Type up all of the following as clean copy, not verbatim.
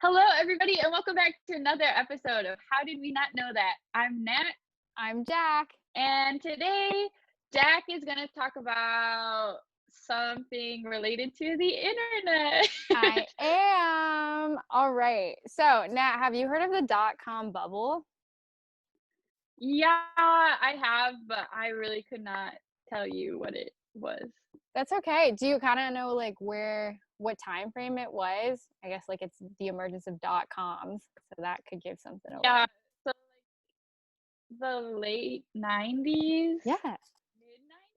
Hello, everybody, and welcome back to another episode of How Did We Not Know That? I'm Nat, I'm Jack. and today Jack is going to talk about something related to the internet. I am. All right. So, Nat, have you heard of the dot-com bubble? Yeah, I have, but I really could not tell you what it was. That's okay. Do you kind of know what time frame it was? I guess it's the emergence of dot-coms, so that could give something Yeah, away. so the late 90s, Yeah. mid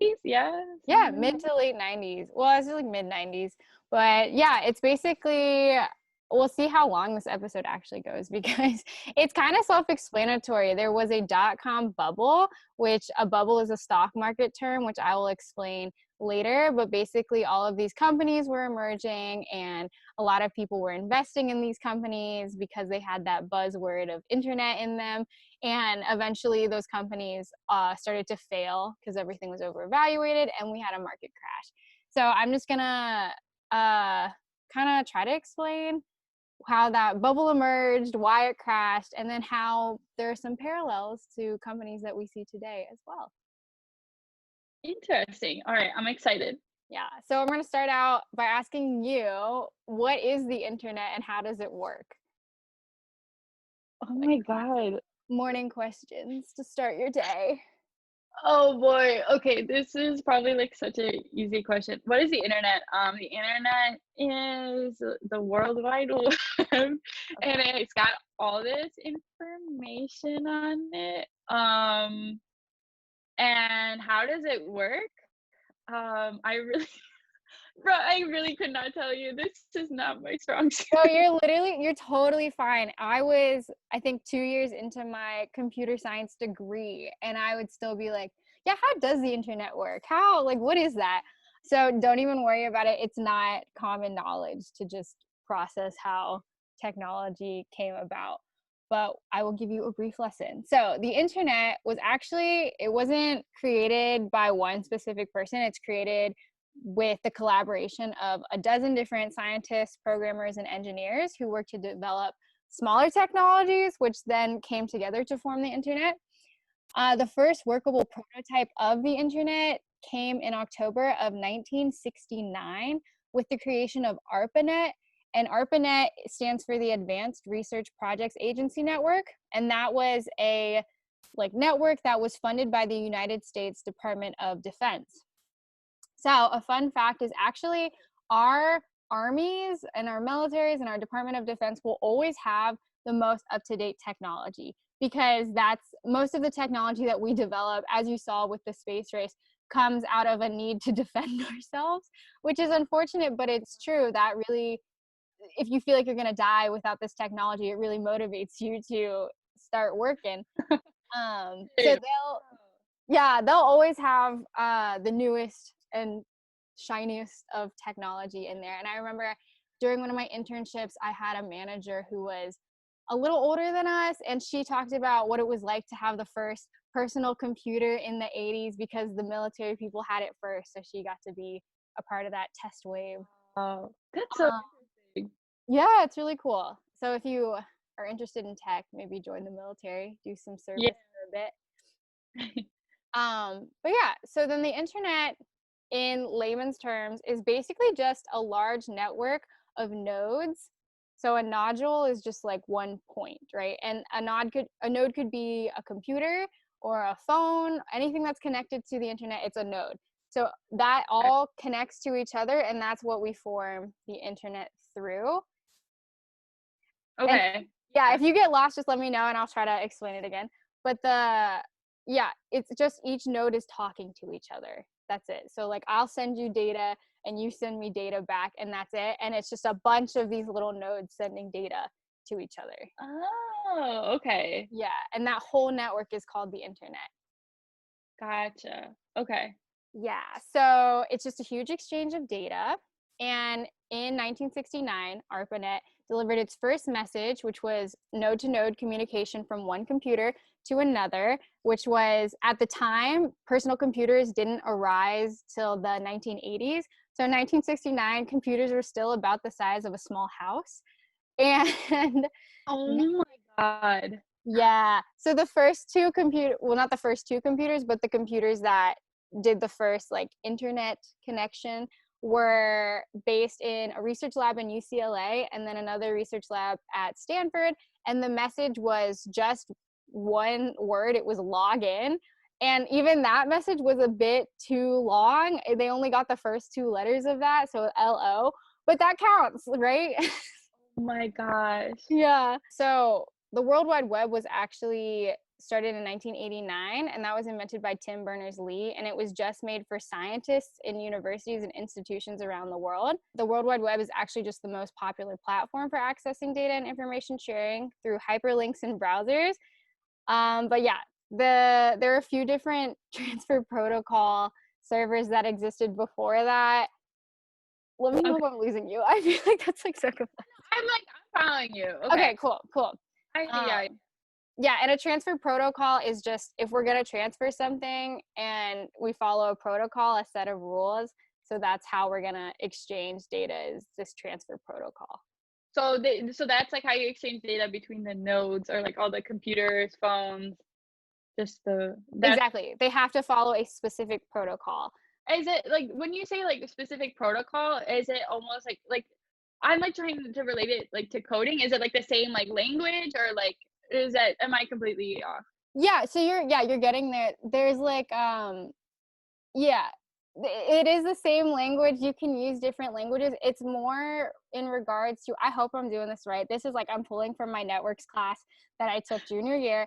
90s, yeah, Yeah, somewhere mid around. to late 90s. Well, it's like mid 90s. But yeah, it's basically, we'll see how long this episode actually goes because it's kind of self-explanatory. There was a dot-com bubble, which a bubble is a stock market term, which I will explain later. But basically, all of these companies were emerging and a lot of people were investing in these companies because they had that buzzword of internet in them. And eventually those companies started to fail because everything was overvaluated and we had a market crash. So I'm just gonna kind of try to explain how that bubble emerged, why it crashed, and then how there are some parallels to companies that we see today as well. Interesting. All right, I'm excited. Yeah, so I'm gonna start out by asking you, what is the internet and how does it work? Oh Like my God. morning questions to start your day. Oh boy. Okay, this is probably like such a easy question. What is the internet? The internet is the World Wide Web, and Okay. it's got all this information on it. And how does it work? I really, bro, I really could not tell you. This is not my strong No, suit. you're totally fine. I think 2 years into my computer science degree, and I would still be like, "Yeah, how does the internet work? What is that?" So don't even worry about it. It's not common knowledge to just process how technology came about. But I will give you a brief lesson. So the internet it wasn't created by one specific person. It's created with the collaboration of a dozen different scientists, programmers, and engineers who worked to develop smaller technologies, which then came together to form the internet. The first workable prototype of the internet came in October of 1969 with the creation of ARPANET. And ARPANET stands for the Advanced Research Projects Agency Network. And that was a network that was funded by the United States Department of Defense. So a fun fact is actually our armies and our militaries and our Department of Defense will always have the most up-to-date technology because that's most of the technology that we develop, as you saw with the space race, comes out of a need to defend ourselves, which is unfortunate, but it's true that really, if you feel like you're going to die without this technology, it really motivates you to start working. So Dude, they'll always have the newest and shiniest of technology in there. And I remember during one of my internships, I had a manager who was a little older than us, and she talked about what it was like to have the first personal computer in the 80s because the military people had it first. So she got to be a part of that test wave. wow, that's so Um, interesting. yeah, it's really cool. So if you are interested in tech, maybe join the military, do some Yeah. service for a bit. But yeah, so then the internet in layman's terms is basically just a large network of nodes. So a nodule is just like one point, right? And a node could be a computer or a phone, anything that's connected to the internet, it's a node. So that all connects to each other and that's what we form the internet through. And Okay. yeah, Yeah. if you get lost, just let me know and I'll try to explain it again. But yeah, it's just each node is talking to each other. That's it. So I'll send you data and you send me data back and that's it. And it's just a bunch of these little nodes sending data to each other. Oh, okay. Yeah. And that whole network is called the internet. Gotcha. Okay. Yeah, so it's just a huge exchange of data. And in 1969, ARPANET delivered its first message, which was node to node communication from one computer to another, which was at the time, personal computers didn't arise till the 1980s. So in 1969, computers were still about the size of a small house. And Oh my God. yeah, so the first two well, not the first two computers, but the computers that did the first like internet connection were based in a research lab in UCLA and then another research lab at Stanford. And the message was just one word, it was login. And even that message was a bit too long. They only got the first two letters of that, so LO, but that counts, right? Oh my gosh. Yeah. So the World Wide Web was actually started in 1989, and that was invented by Tim Berners-Lee, and it was just made for scientists in universities and institutions around the world. The World Wide Web is actually just the most popular platform for accessing data and information sharing through hyperlinks and browsers. But yeah, there are a few different transfer protocol servers that existed before that. Let me know Okay. if I'm losing you. I feel like that's like so complex. I'm following you. Okay. Okay, cool. Um, Yeah. yeah, and a transfer protocol is just if we're going to transfer something and we follow a protocol, a set of rules. So that's how we're going to exchange data is this transfer protocol. So that's like how you exchange data between the nodes or like all the computers, phones, just that's Exactly. They have to follow a specific protocol. is it like when you say like a specific protocol, is it almost like I'm like trying to relate it like to coding. Is it like the same like language or like is that am I completely off? Yeah, so you're getting there. There's like yeah, it is the same language. You can use different languages. It's more in regards to, I hope I'm doing this right. This is like I'm pulling from my networks class that I took junior year.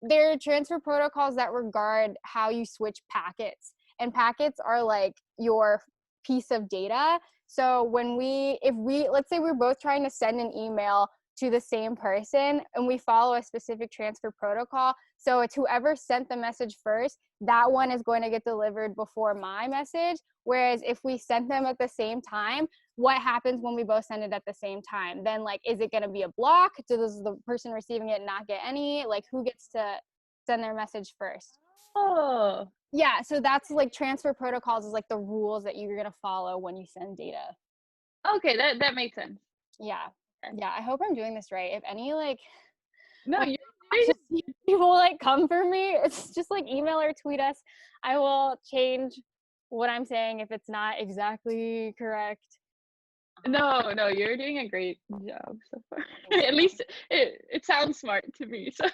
There are transfer protocols that regard how you switch packets. And packets are like your piece of data. So if we, let's say we're both trying to send an email to the same person and we follow a specific transfer protocol. So it's whoever sent the message first, that one is going to get delivered before my message. Whereas if we sent them at the same time, what happens when we both send it at the same time? Then like, is it going to be a block? Does the person receiving it not get any? Like who gets to send their message first? Oh, Yeah, so that's like transfer protocols is like the rules that you're going to follow when you send data. okay, that makes sense. Yeah. Okay. Yeah, I hope I'm doing this right. If any like No, you're doing obnoxious people like come for me, it's just like email or tweet us. I will change what I'm saying if it's not exactly correct. no, you're doing a great job so far. Thanks. At least it sounds smart to me. So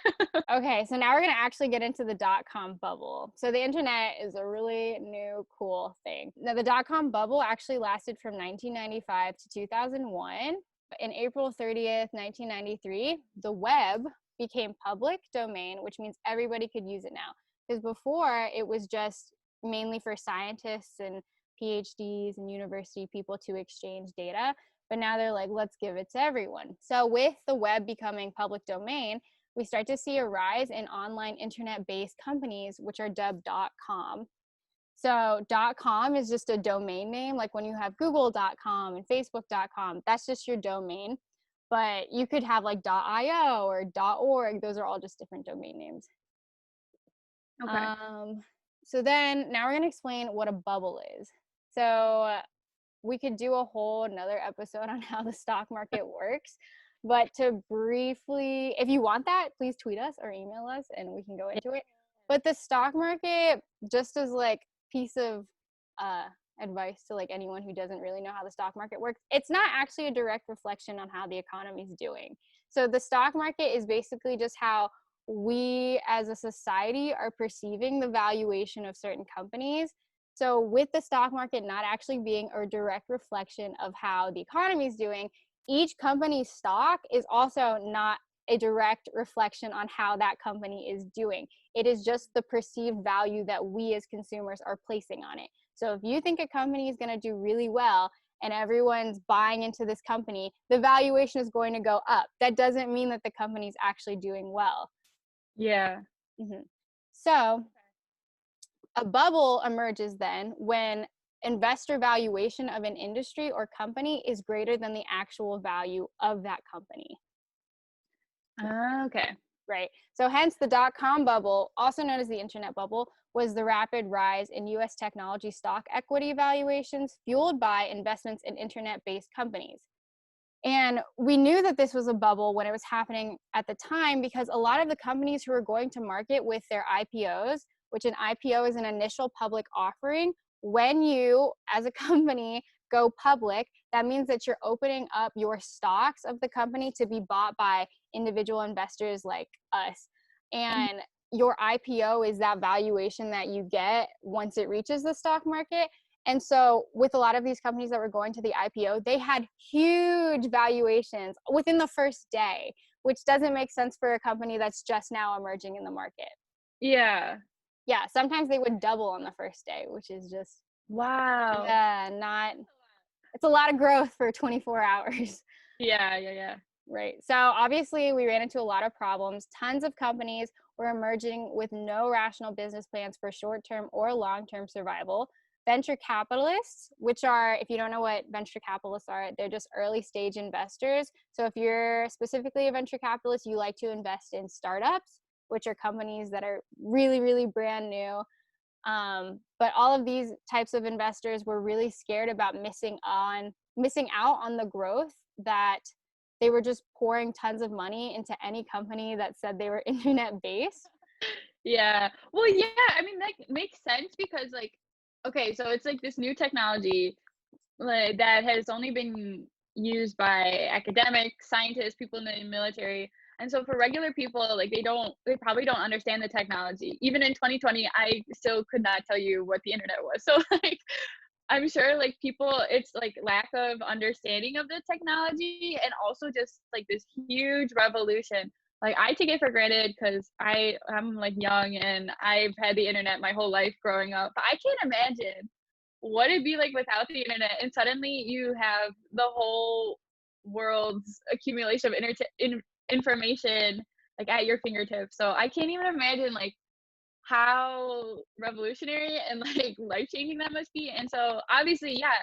Okay, so now we're going to actually get into the dot-com bubble. So the internet is a really new, cool thing. Now, the dot-com bubble actually lasted from 1995 to 2001. In April 30th, 1993, the web became public domain, which means everybody could use it now. Because before, it was just mainly for scientists and PhDs and university people to exchange data. But now they're like, let's give it to everyone. So with the web becoming public domain, we start to see a rise in online internet-based companies, which are dubbed .com. So .com is just a domain name. Like when you have google.com and facebook.com, that's just your domain. But you could have like .io or .org. Those are all just different domain names. okay. So then now we're going to explain what a bubble is. So we could do a whole another episode on how the stock market works. But to briefly, if you want that, please tweet us or email us and we can go into it. But the stock market, just as like piece of advice to like anyone who doesn't really know how the stock market works, it's not actually a direct reflection on how the economy is doing. So the stock market is basically just how we as a society are perceiving the valuation of certain companies. So with the stock market not actually being a direct reflection of how the economy is doing, each company's stock is also not a direct reflection on how that company is doing. It is just the perceived value that we as consumers are placing on it. So if you think a company is going to do really well and everyone's buying into this company, the valuation is going to go up. That doesn't mean that the company is actually doing well. Yeah. Mm-hmm. So a bubble emerges then when investor valuation of an industry or company is greater than the actual value of that company. Okay. Right. So hence the dot-com bubble, also known as the internet bubble, was the rapid rise in US technology stock equity valuations fueled by investments in internet-based companies. And we knew that this was a bubble when it was happening at the time, because a lot of the companies who were going to market with their IPOs, which an IPO is an initial public offering, when you as a company go public, that means that you're opening up your stocks of the company to be bought by individual investors like us. And your IPO is that valuation that you get once it reaches the stock market. And so with a lot of these companies that were going to the IPO, they had huge valuations within the first day, which doesn't make sense for a company that's just now emerging in the market. Yeah. Yeah, sometimes they would double on the first day, which is just, Wow. not, it's a lot of growth for 24 hours. Yeah. Right. So obviously we ran into a lot of problems. Tons of companies were emerging with no rational business plans for short-term or long-term survival. Venture capitalists, which are, if you don't know what venture capitalists are, they're just early stage investors. So if you're specifically a venture capitalist, you like to invest in startups, which are companies that are really, really brand new. But all of these types of investors were really scared about missing out on the growth, that they were just pouring tons of money into any company that said they were internet based. Yeah. Well, yeah, I mean, that makes sense because, like, okay, so it's like this new technology, like, that has only been used by academics, scientists, people in the military. And so for regular people, like, they probably don't understand the technology. Even in 2020, I still could not tell you what the internet was. So, like, I'm sure, like, people, it's like lack of understanding of the technology and also just like this huge revolution. Like, I take it for granted because I'm like young and I've had the internet my whole life growing up. But I can't imagine what it'd be like without the internet, and suddenly you have the whole world's accumulation of information like at your fingertips. So I can't even imagine like how revolutionary and like life changing that must be. And so obviously, yeah,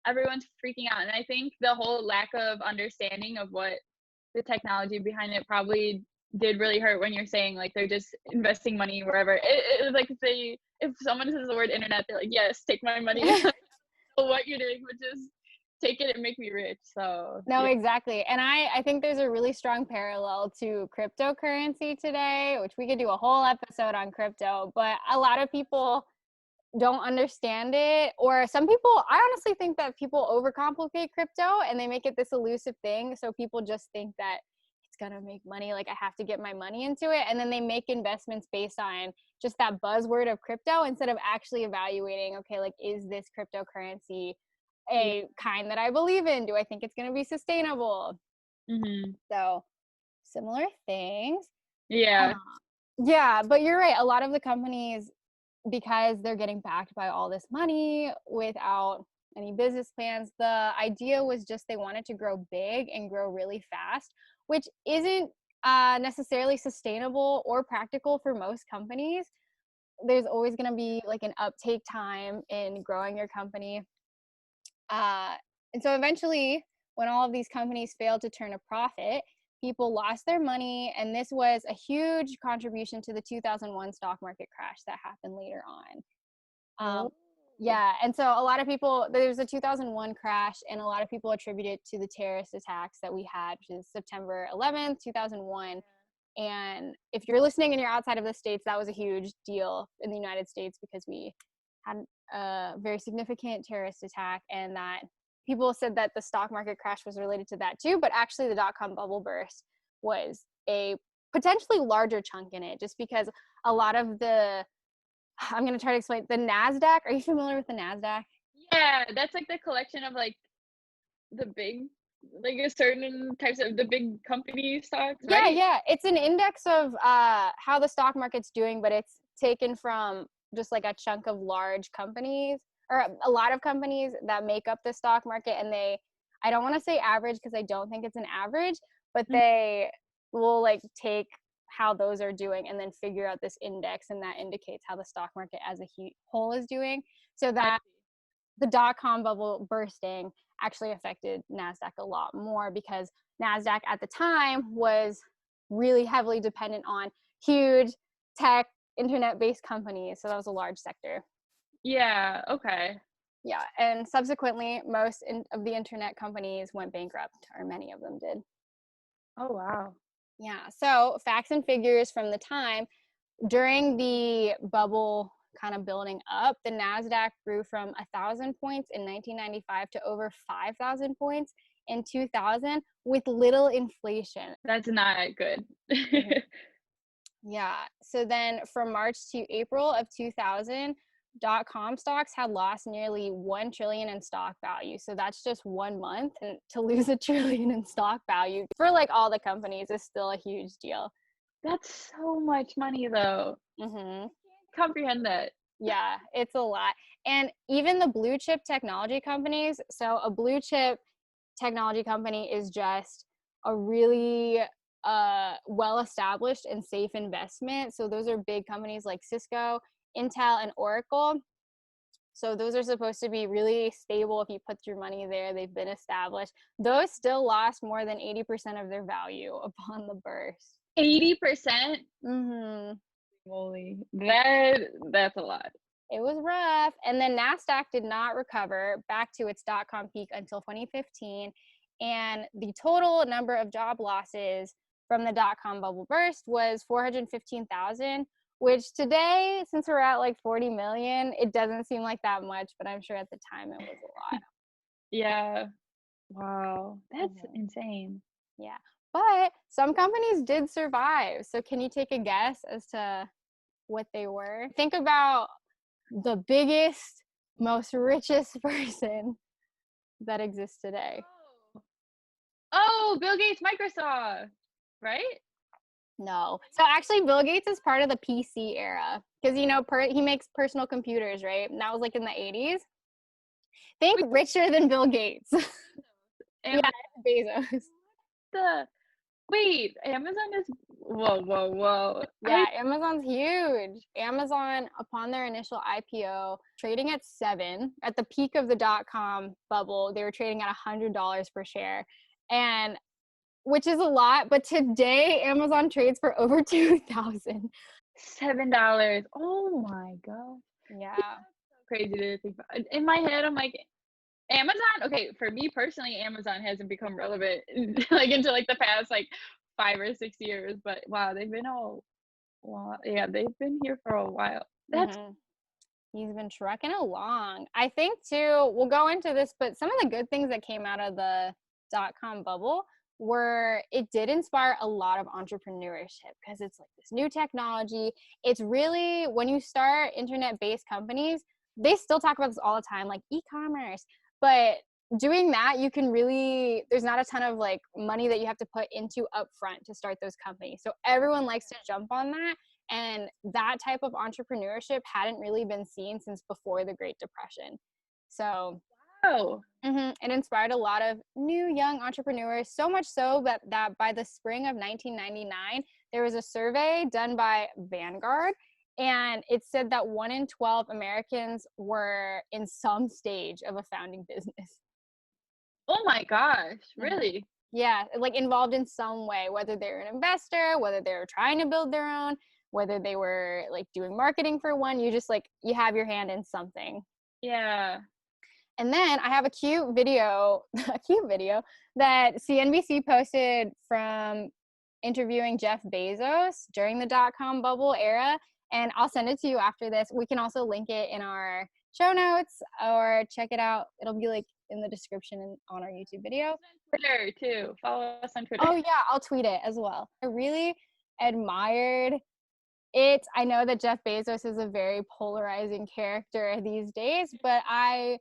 everyone's freaking out. And I think the whole lack of understanding of what the technology behind it probably did really hurt when you're saying like they're just investing money wherever. It like if someone says the word internet, they're like, yes, take my money. What you're doing, but just take it and make me rich. So No, yeah. exactly. And I think there's a really strong parallel to cryptocurrency today, which we could do a whole episode on crypto, but a lot of people don't understand it. Or some people, I honestly think that people overcomplicate crypto and they make it this elusive thing. So people just think that it's going to make money. Like, I have to get my money into it. And then they make investments based on just that buzzword of crypto instead of actually evaluating, okay, like, is this cryptocurrency Yeah. a kind that I believe in? Do I think it's going to be sustainable? Hmm. So similar things. Yeah. Yeah, but you're right. A lot of the companies, because they're getting backed by all this money without any business plans, the idea was just they wanted to grow big and grow really fast, which isn't necessarily sustainable or practical for most companies. There's always going to be like an uptake time in growing your company. Uh, and so eventually, when all of these companies failed to turn a profit, people lost their money. And this was a huge contribution to the 2001 stock market crash that happened later on. Oh. Yeah. And so a lot of people, there's a 2001 crash, and a lot of people attribute it to the terrorist attacks that we had, which is September 11th, 2001. And if you're listening and you're outside of the States, that was a huge deal in the United States because we had a very significant terrorist attack, and that people said that the stock market crash was related to that too. But actually, the dot-com bubble burst was a potentially larger chunk in it, just because a lot of I'm going to try to explain the NASDAQ. Are you familiar with the NASDAQ? Yeah, that's like the collection of like the big, like a certain types of the big company stocks, Yeah, right? yeah. It's an index of how the stock market's doing, but it's taken from just like a chunk of large companies, or a lot of companies that make up the stock market. And I don't want to say average because I don't think it's an average, but Mhm. they will like take how those are doing and then figure out this index, and that indicates how the stock market as a whole is doing. So I that the dot-com bubble bursting actually affected NASDAQ a lot more, because NASDAQ at the time was really heavily dependent on huge tech, internet-based companies. So that was a large sector. Yeah, okay. Yeah, and subsequently, most of the internet companies went bankrupt, or many of them did. Oh, wow. Yeah, so facts and figures from the time during the bubble kind of building up, the NASDAQ grew from 1,000 points in 1995 to over 5,000 points in 2000 with little inflation. That's not good. Mhm. Yeah. So then from March to April of 2000, .com stocks had lost nearly 1 trillion in stock value. So that's just 1 month, and to lose 1 trillion in stock value for like all the companies is still a huge deal. That's so much money, though. Mhm. Comprehend that. Yeah, it's a lot. And even the blue chip technology companies, so a blue chip technology company is just a really well established and safe investment. So those are big companies like Cisco, Intel, and Oracle. So those are supposed to be really stable if you put your money there. They've been established. Those still lost more than 80% of their value upon the burst. 80%? Mhm. Holy, that's a lot. It was rough. And then NASDAQ did not recover back to its .com peak until 2015. And the total number of job losses from the .com bubble burst was 415,000, which today, since we're at like 40 million, it doesn't seem like that much, but I'm sure at the time it was a lot. Yeah. Wow. That's Mhm. insane. Yeah. But some companies did survive. So can you take a guess as to what they were? Think about the biggest, most richest person that exists today. Oh. Oh, Bill Gates, Microsoft, right? No. So actually, Bill Gates is part of the PC era because, he makes personal computers, right? And that was like in the 80s. Think Wait, richer than Bill Gates. Yeah, Amazon Bezos. the wait, Amazon is whoa, whoa, whoa. Yeah, Amazon's huge. Amazon, upon their initial IPO, trading at 7, at the peak of the .com bubble, they were trading at $100 per share. And which is a lot, but today Amazon trades for over 2,000. $7. Oh my god. Yeah, Yeah. that's so crazy to think about. In my head, I'm like, Amazon, okay, for me personally, Amazon hasn't become relevant like into like the past like 5 or 6 years, but wow, they've been all well, yeah, they've been here for a while. That's Hmm. He's been trucking along. I think too, we'll go into this, but some of the good things that came out of the .com bubble were it did inspire a lot of entrepreneurship because it's like this new technology. It's really when you start internet-based companies, they still talk about this all the time, like e-commerce. But doing that, you can really there's not a ton of like money that you have to put into upfront to start those companies. So everyone likes to jump on that, and that type of entrepreneurship hadn't really been seen since before the Great Depression. So wow. it inspired a lot of new young entrepreneurs, so much so that by the spring of 1999, there was a survey done by Vanguard, and it said that 1 in 12 Americans were in some stage of a founding business. Oh my gosh, Mhm. really? Yeah, like involved in some way, whether they're an investor, whether they're trying to build their own, whether they were like doing marketing for one, you just like you have your hand in something. Yeah. And then I have a cute video, a cute video that CNBC posted from interviewing Jeff Bezos during the .com bubble era, and I'll send it to you after this. We can also link it in our show notes or check it out. It'll be like in the description and on our YouTube video. Twitter too. Follow us on Twitter. Oh yeah, I'll tweet it as well. I really admired it. I know that Jeff Bezos is a very polarizing character these days, but I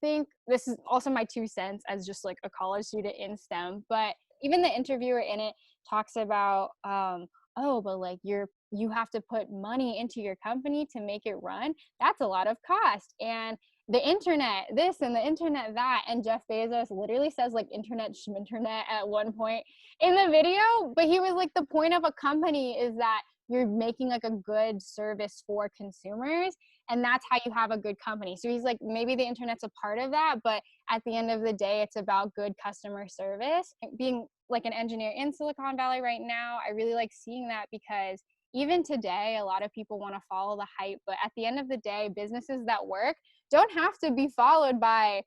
think this is also my 2 cents as just like a college student in STEM, but even the interviewer in it talks about, oh, but like you have to put money into your company to make it run. That's a lot of cost. And the internet, this and the internet, that. And Jeff Bezos literally says like internet schminternet at one point in the video. But he was like, the point of a company is that you're making like a good service for consumers, and that's how you have a good company. So he's like, maybe the internet's a part of that, but at the end of the day, it's about good customer service. Being like an engineer in Silicon Valley right now, I really like seeing that because even today, a lot of people want to follow the hype, but at the end of the day, businesses that work don't have to be followed by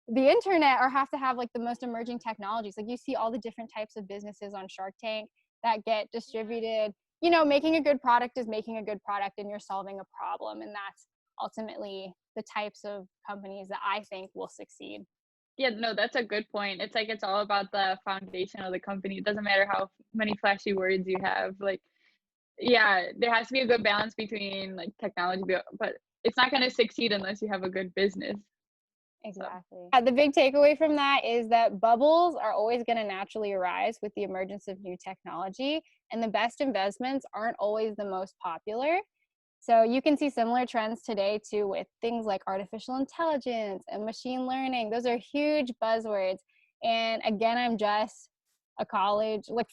the internet or have to have like the most emerging technologies. Like you see all the different types of businesses on Shark Tank that get distributed. You know, making a good product is making a good product, and you're solving a problem. And that's ultimately the types of companies that I think will succeed. Yeah, no, that's a good point. It's like it's all about the foundation of the company. It doesn't matter how many flashy words you have. Like, yeah, there has to be a good balance between like technology, but it's not going to succeed unless you have a good business. So, Exactly. The big takeaway from that is that bubbles are always going to naturally arise with the emergence of new technology, and the best investments aren't always the most popular. So you can see similar trends today too with things like artificial intelligence and machine learning. Those are huge buzzwords. And again, I'm just a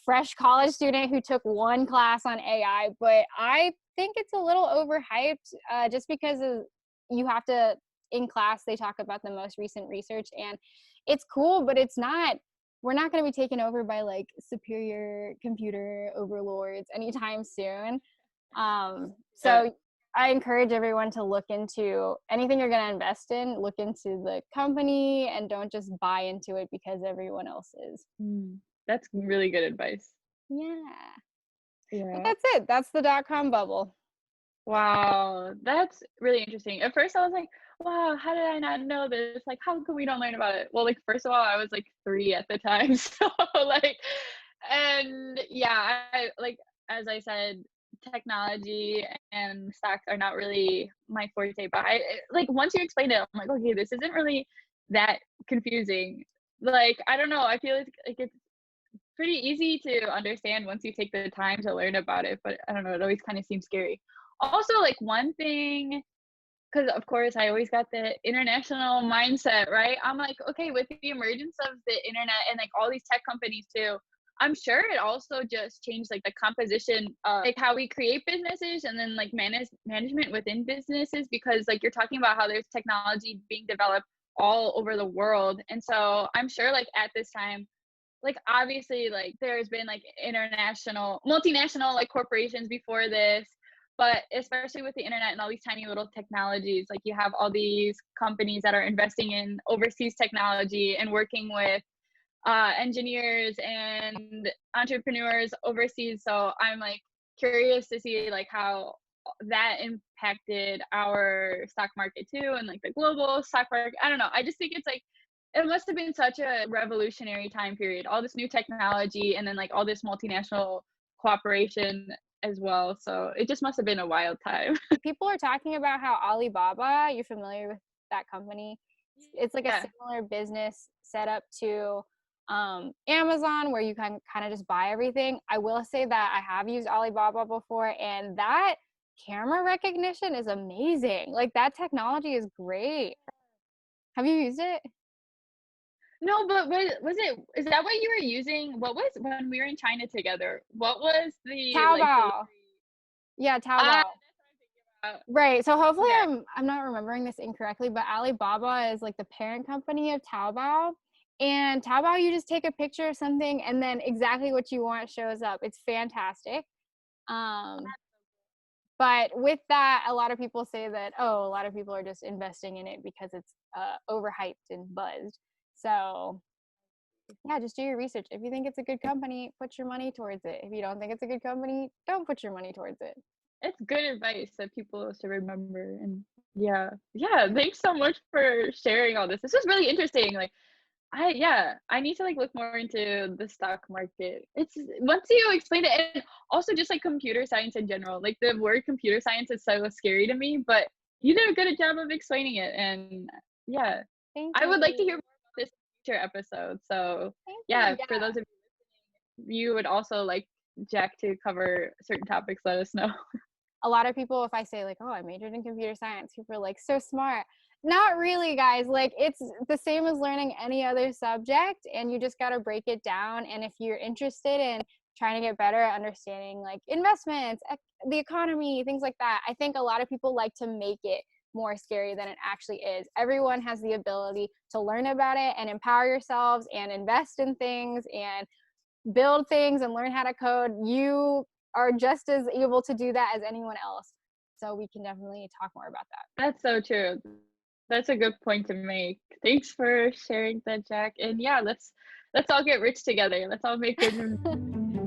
fresh college student who took one class on AI, but I think it's a little overhyped just because you have to, in class, they talk about the most recent research, and it's cool, but we're not going to be taken over by like superior computer overlords anytime soon. yeah. So I encourage everyone to look into anything you're going to invest in, look into the company, and don't just buy into it because everyone else is. That's really good advice. Yeah. But Yeah. that's it. That's the dot-com bubble. Wow, that's really interesting. At first, I was like, "Wow, how did I not know this? Like, how come we don't learn about it?" Well, like, first of all, I was like 3 at the time, so like, and yeah, I like as I said, technology and stocks are not really my forte. But like once you explain it, I'm like, okay, this isn't really that confusing. Like, I don't know. I feel like it's pretty easy to understand once you take the time to learn about it. But I don't know. It always kind of seems scary. Also, like one thing, because of course I always got the international mindset, right? I'm like, okay, with the emergence of the internet and like all these tech companies too, I'm sure it also just changed like the composition of like how we create businesses and then like management within businesses, because like you're talking about how there's technology being developed all over the world. And so I'm sure like at this time, like obviously like there's been like international multinational like corporations before this, but especially with the internet and all these tiny little technologies, like you have all these companies that are investing in overseas technology and working with engineers and entrepreneurs overseas. So I'm like curious to see like how that impacted our stock market too, and like the global stock market. I don't know, I just think it's like it must have been such a revolutionary time period, all this new technology and then like all this multinational cooperation as well. So it just must have been a wild time. People are talking about how Alibaba, you're familiar with that company? It's like a Yeah. similar business setup to Amazon, where you can kind of just buy everything. I will say that I have used Alibaba before, and that camera recognition is amazing. Like that technology is great. Have you used it? No, but what was it? Is that what you were using? What was when we were in China together? What was the like delivery? Taobao. Yeah, Ah, Taobao. that's what I'm thinking about. Right. So hopefully Okay. I'm not remembering this incorrectly, but Alibaba is like the parent company of Taobao. And Taobao, you just take a picture of something and then exactly what you want shows up. It's fantastic. Um, but with that, a lot of people say that, oh, a lot of people are just investing in it because it's overhyped and buzzed. So yeah, just do your research. If you think it's a good company, put your money towards it. If you don't think it's a good company, don't put your money towards it. It's good advice that people should remember. And yeah. Yeah, thanks so much for sharing all this. This was really interesting. Like I need to like look more into the stock market. It's once you explain it, and also just like computer science in general. Like the word computer science is so scary to me, but you did a good job of explaining it. And yeah, Thank I would like to you. hear more about this in future episode. So Thank you. yeah, for those of you would also like Jack to cover certain topics, let us know. A lot of people, if I say like, oh, I majored in computer science, people are like, so smart. Not really, guys. Like it's the same as learning any other subject, and you just got to break it down. And if you're interested in trying to get better at understanding like investments, the economy, things like that, I think a lot of people like to make it more scary than it actually is. Everyone has the ability to learn about it and empower yourselves and invest in things and build things and learn how to code. You are just as able to do that as anyone else. So we can definitely talk more about that. That's so true. That's a good point to make. Thanks for sharing that, Jack. And yeah, let's all get rich together. Let's all make good